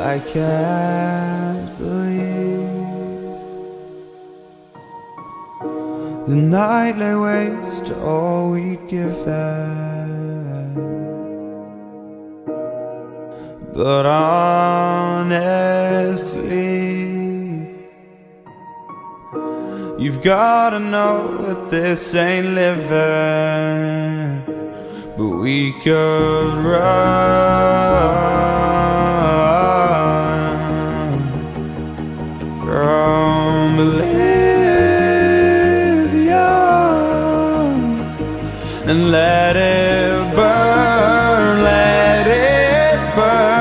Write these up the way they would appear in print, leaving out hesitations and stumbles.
I can't believe the night lay waste to all we'd given. But honestly, you've gotta know that this ain't living. But we could run from Elysium and let it burn, let it burn.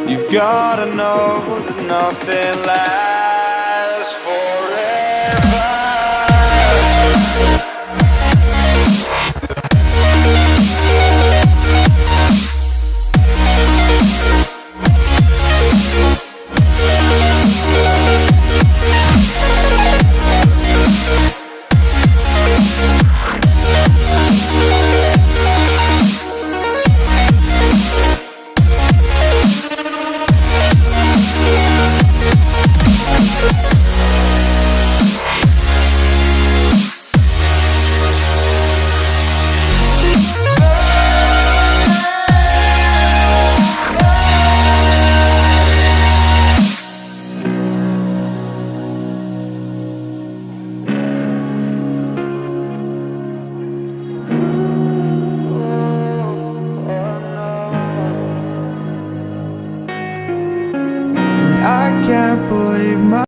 You've gotta know that nothing lasts forever. I can't believe my